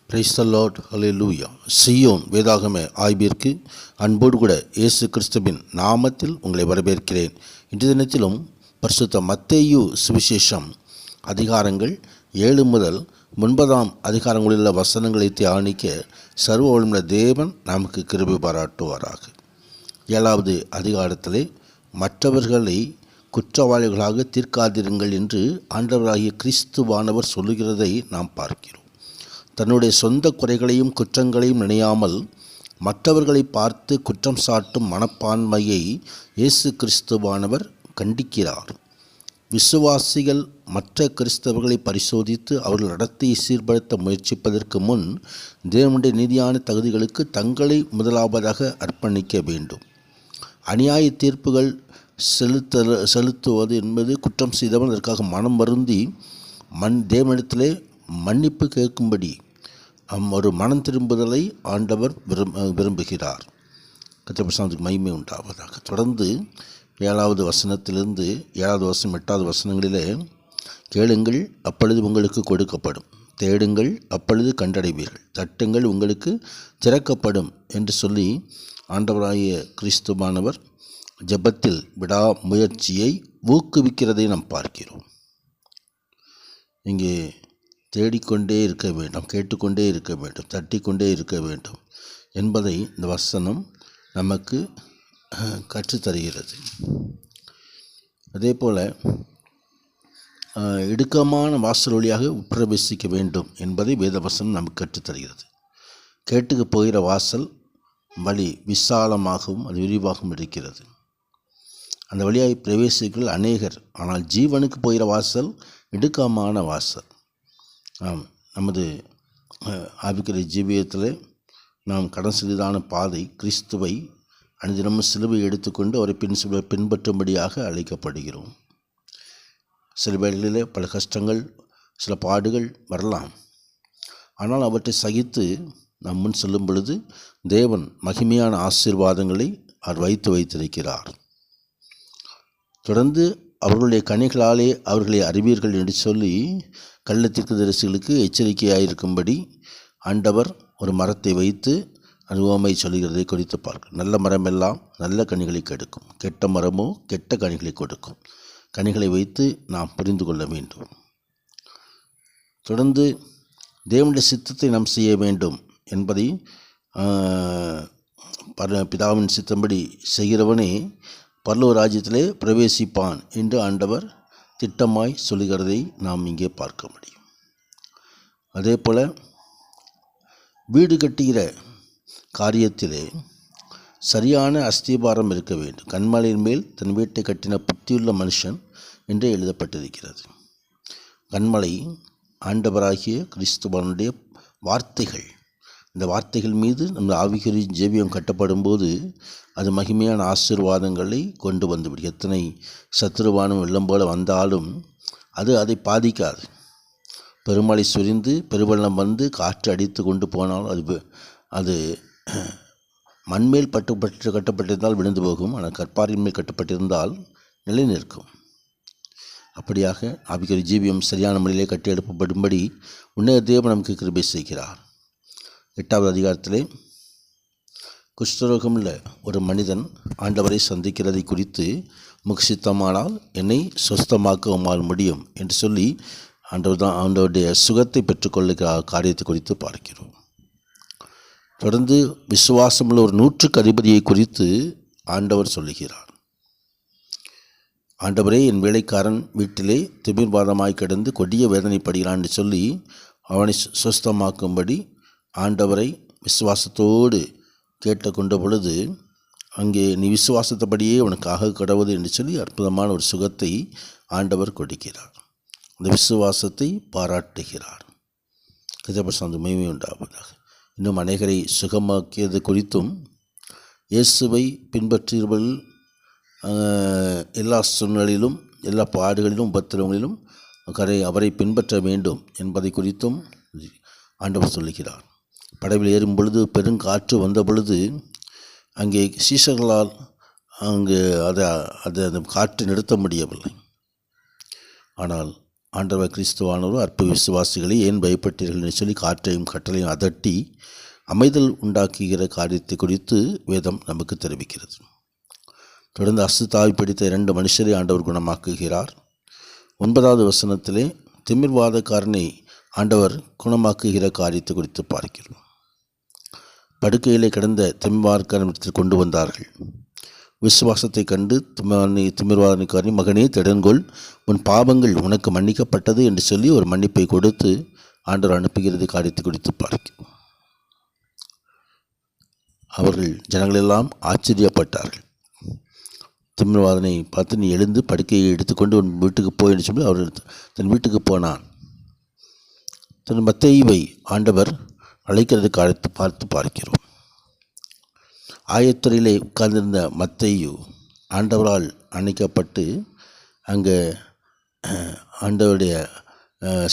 Praise the Lord, ஹல்லேலூயா. சீயோன் வேதாகம ஆய்விற்கு அன்போடு கூட இயேசு கிறிஸ்துவின் நாமத்தில் உங்களை வரவேற்கிறேன். இன்றைய தினத்திலும் பரிசுத்த மத்தேயு சுவிசேஷம் அதிகாரங்கள் 7 முதல் 9 அதிகாரங்களிலுள்ள வசனங்களை தியானிக்க சர்வ வல்லமையுள்ள தேவன் நமக்கு கிருபை பாராட்டுவாராக. 7வது அதிகாரத்திலே மற்றவர்களை குற்றவாளிகளாக தீர்க்காதிருங்கள் என்று ஆண்டவராகிய கிறிஸ்துவானவர் சொல்லுகிறதை நாம் பார்க்கிறோம். தன்னுடைய சொந்த குறைகளையும் குற்றங்களையும் நினையாமல் மற்றவர்களை பார்த்து குற்றம் சாட்டும் மனப்பான்மையை இயேசு கிறிஸ்துவானவர் கண்டிக்கிறார். விசுவாசிகள் மற்ற கிறிஸ்தவர்களை பரிசோதித்து அவர்கள் நடத்தையை சீர்படுத்த முயற்சிப்பதற்கு முன் தேவனுடைய நீதியான தகுதிகளுக்கு தங்களை முதலாவதாக அர்ப்பணிக்க வேண்டும். அநியாய தீர்ப்புகள் செலுத்துவது என்பது குற்றம் செய்தவன் அதற்காக மனம் வருந்தி தேவனிடத்திலே மன்னிப்பு கேட்கும்படி ஒரு மனம் திரும்புதலை ஆண்டவர் விரும்புகிறார். கர்த்தருக்கு மகிமை உண்டாவதாக. தொடர்ந்து 7வது வசனத்திலிருந்து 7வது வசனம் 8வது வசனங்களிலே, கேளுங்கள் அப்பொழுது உங்களுக்கு கொடுக்கப்படும், தேடுங்கள் அப்பொழுது கண்டடைவீர்கள், தட்டுங்கள் உங்களுக்கு திறக்கப்படும் என்று சொல்லி ஆண்டவராகிய கிறிஸ்துவானவர் ஜெபத்தில் விடாமுயற்சியை ஊக்குவிக்கிறதை நாம் பார்க்கிறோம். இங்கே தேடிக்கொண்டே இருக்க வேண்டும், கேட்டுக்கொண்டே இருக்க வேண்டும், தட்டிக்கொண்டே இருக்க வேண்டும் என்பதை இந்த வசனம் நமக்கு கற்றுத்தருகிறது. அதே போல் இடுக்கமான வாசல் வழியாக உட்பிரவேசிக்க வேண்டும் என்பதை வேதவசனம் நமக்கு கற்றுத்தருகிறது. கேட்டுக்கு போகிற வாசல் வழி விசாலமாகவும் அது விரிவாகவும் இருக்கிறது. அந்த வழியாக பிரவேசிகள் அநேகர், ஆனால் ஜீவனுக்கு போகிற வாசல் இடுக்கமான வாசல். நமது ஆவிக்குரிய ஜீவியத்தில் நாம் கடன் செலுதான பாதை கிறிஸ்துவை அனுதினமும் சிலுவை எடுத்துக்கொண்டு அவரை பின்பற்றும்படியாக அழைக்கப்படுகிறோம். சில வேளைகளிலே பல கஷ்டங்கள், சில பாடுகள் வரலாம். ஆனால் அவற்றை சகித்து நாம் முன் செல்லும் பொழுது தேவன் மகிமையான ஆசீர்வாதங்களை அவர் வைத்திருக்கிறார். தொடர்ந்து அவர்களுடைய கனிகளாலே அவர்களை அறிவீர்கள் என்று சொல்லி கள்ளத்தீர்க்கதரிசிகளுக்கு எச்சரிக்கையாயிருக்கும்படி ஆண்டவர் ஒரு மரத்தை வைத்து அனுபவமை சொல்கிறதை குறித்து பார்க்க. நல்ல மரமெல்லாம் நல்ல கனிகளை கெடுக்கும், கெட்ட மரமோ கெட்ட கனிகளை கொடுக்கும். கனிகளை வைத்து நாம் புரிந்து கொள்ள வேண்டும். தொடர்ந்து தேவனுடைய சித்தத்தை நாம் செய்ய வேண்டும் என்பதை பிதாவின் சித்தம்படி செய்கிறவனே பரலோக ராஜ்யத்திலே பிரவேசிப்பான் என்று ஆண்டவர் திட்டமாய் சொல்லுகிறதை நாம் இங்கே பார்க்க முடியும். அதே போல் வீடு கட்டுகிற காரியத்திலே சரியான அஸ்திபாரம் இருக்க வேண்டும். கன்மலையின் மேல் தன் வீட்டை கட்டின புத்தியுள்ள மனுஷன் என்று எழுதப்பட்டிருக்கிறது. கன்மலை ஆண்டவராகிய கிறிஸ்துவனுடைய வார்த்தைகள். இந்த வார்த்தைகள் மீது நம்ம ஆவிக்குரிய ஜீவியம் கட்டப்படும் போது அது மகிமையான ஆசீர்வாதங்களை கொண்டு வந்துவிடும். எத்தனை சத்துருவானும் வெள்ளம் போல வந்தாலும் அது அதை பாதிக்காது. பெருமழை சுரிந்து பெருவெள்ளம் வந்து காற்று அடித்து கொண்டு போனாலும் அது மண்மேல் கட்டப்பட்டிருந்தால் விழுந்து போகும், ஆனால் கற்பாரின் மேல் கட்டப்பட்டிருந்தால் நிலை நிற்கும். அப்படியாக ஆவிக்குரிய ஜீவியம் சரியான முறையிலே கட்டி எழுப்பப்படும்படி உன்னத தேவன் நமக்கு கிருபை செய்கிறார். 8வது அதிகாரத்திலே குஷ்டரோகமுள்ள ஒரு மனிதன் ஆண்டவரை சந்திக்கிறதை குறித்து முகசித்தமானால் என்னை சொஸ்தமாக்க உம்மால் முடியும் என்று சொல்லி ஆண்டவருடைய சுகத்தை பெற்றுக்கொள்ளுகிற காரியத்தை குறித்து பார்க்கிறோம். தொடர்ந்து விசுவாசமுள்ள ஒரு 100க்கு அதிபதியை குறித்து ஆண்டவர் சொல்லுகிறார். ஆண்டவரே, என் வேலைக்காரன் வீட்டிலே திமிர்வாதமாய் கிடந்து கொடிய வேதனைப்படுகிறான் என்று சொல்லி அவனை சொஸ்தமாக்கும்படி ஆண்டவரை விசுவாசத்தோடு கேட்டுக்கொண்ட பொழுது அங்கே நீ விசுவாசத்தபடியே உனக்காக கடவுது என்று சொல்லி அற்புதமான ஒரு சுகத்தை ஆண்டவர் கொடுக்கிறார். அந்த விசுவாசத்தை பாராட்டுகிறார். கஜபசாந்து மகிமை உண்டாவதாக. இன்னும் அநேகரை சுகமாக்கியது குறித்தும் இயேசுவை பின்பற்றியவர்கள் எல்லா சூழ்நிலையிலும் எல்லா பாடுகளிலும் உபத்திரவங்களிலும் அவரை பின்பற்ற வேண்டும் என்பதை குறித்தும் ஆண்டவர் சொல்லுகிறார். படவில் ஏறும் பொழுது பெருங்காற்று வந்த பொழுது அங்கே சீஷர்களால் அங்கு அந்த காற்றை நிறுத்த முடியவில்லை. ஆனால் ஆண்டவர் கிறிஸ்துவானவர் அற்ப விசுவாசிகளை ஏன் பயப்பட்டீர்கள் என்று சொல்லி காற்றையும் கட்டளையும் அதட்டி அமைதல் உண்டாக்குகிற காரியத்தை குறித்து வேதம் நமக்கு தெரிவிக்கிறது. தொடர்ந்து அசுத்தாவி பிடித்த 2 மனுஷரை ஆண்டவர் குணமாக்குகிறார். 9வது வசனத்திலே திமிர்வாதக்காரனை ஆண்டவர் குணமாக்குகிற காரியத்தை குறித்து பார்க்கிறோம். படுக்கையிலே கிடந்த திமிர்வாதக்காரனிடத்தில் கொண்டு வந்தார்கள். விசுவாசத்தை கண்டு திமிர்வாதக்காரனை, மகனே திடன்கொள், உன் பாவங்கள் உனக்கு மன்னிக்கப்பட்டது என்று சொல்லி ஒரு மன்னிப்பை கொடுத்து ஆண்டவர் அனுப்புகிறது காரியத்தை குறித்து பார்க்கிறோம். அவர்கள் ஜனங்களெல்லாம் ஆச்சரியப்பட்டார்கள். திமிர்வாதனை பார்த்து, நீ எழுந்து படுக்கையை எடுத்துக்கொண்டு உன் வீட்டுக்கு போய் என்று சொல்லி அவர் தன் வீட்டுக்கு போனான். தன் மத்தேயுவை ஆண்டவர் அழைக்கிறதுக்கு அழைத்து பார்க்கிறோம். ஆயத்துறையிலே உட்கார்ந்திருந்த மத்தேயு ஆண்டவரால் அணைக்கப்பட்டு அங்கே ஆண்டவருடைய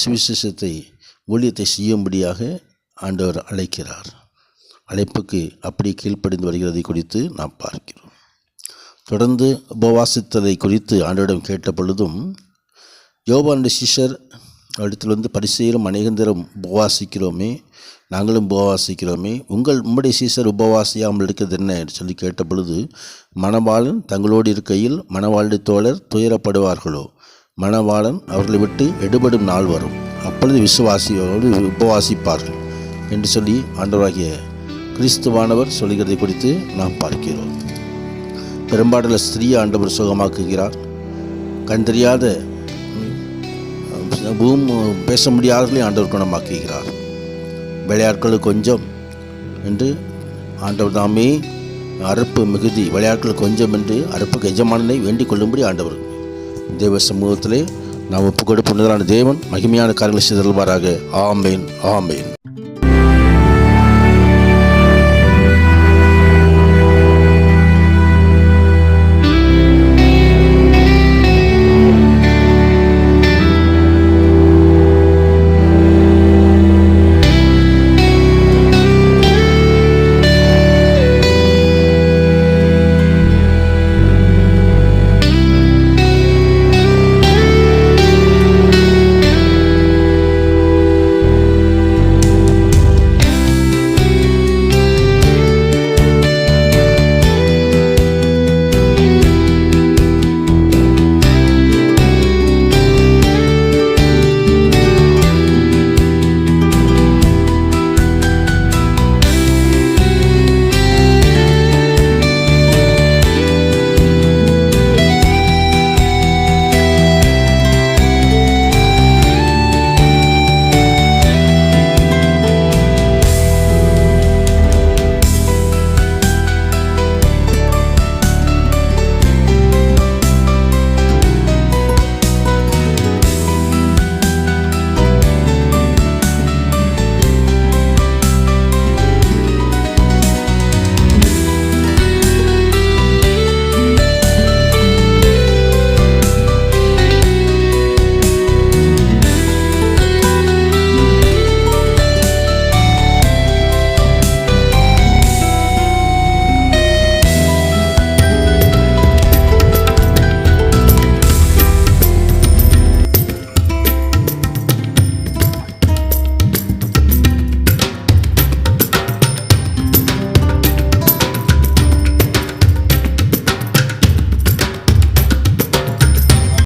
சுவிசேஷத்தை ஊழியத்தை செய்யும்படியாக ஆண்டவர் அழைக்கிறார். அழைப்புக்கு அப்படி கீழ்ப்படிந்து வருகிறதை குறித்து நாம் பார்க்கிறோம். தொடர்ந்து உபவாசித்ததை குறித்து ஆண்டவரிடம் கேட்ட பொழுதும் யோவானுடைய சிஷ்யர் இடத்தில் பரிசேயரும் அநேகந்தரும் உபவாசிக்கிறோமே, நாங்களும் உபவாசிக்கிறோமே, உம்முடைய சீசர் உபவாசியாமல் இருக்கிறது என்ன என்று சொல்லி கேட்ட பொழுது, மணவாளன் தங்களோடு இருக்கையில் மணவாளுடைய தோழர் துயரப்படுவார்களோ, மணவாளன் அவர்களை விட்டு எடுபடும் நாள் வரும், அப்பொழுது விசுவாசியோடு உபவாசிப்பார்கள் என்று சொல்லி ஆண்டவராகிய கிறிஸ்துவானவர் சொல்கிறதை குறித்து நாம் பார்க்கிறோம். பெரும்பாடுள்ள ஸ்திரீயை ஆண்டவர் சுகமாக்குகிறார். கண் தெரியாத பேச முடியாதவர்களை ஆண்டவர் குணமாக்குகிறார். விளையாட்கள் கொஞ்சம் என்று ஆண்டவர் தாமே அறுப்பு மிகுதி, விளையாட்கள் கொஞ்சம் என்று அறுப்புக்கு எஜமானனை வேண்டிக் கொள்ளும்படி ஆண்டவர் தேவ சமூகத்திலே நாம் ஒப்புக் கொடுப்பதான தேவன் மகிமையான காரியங்களை செய்தல்வாராக. ஆமேன், ஆமேன்.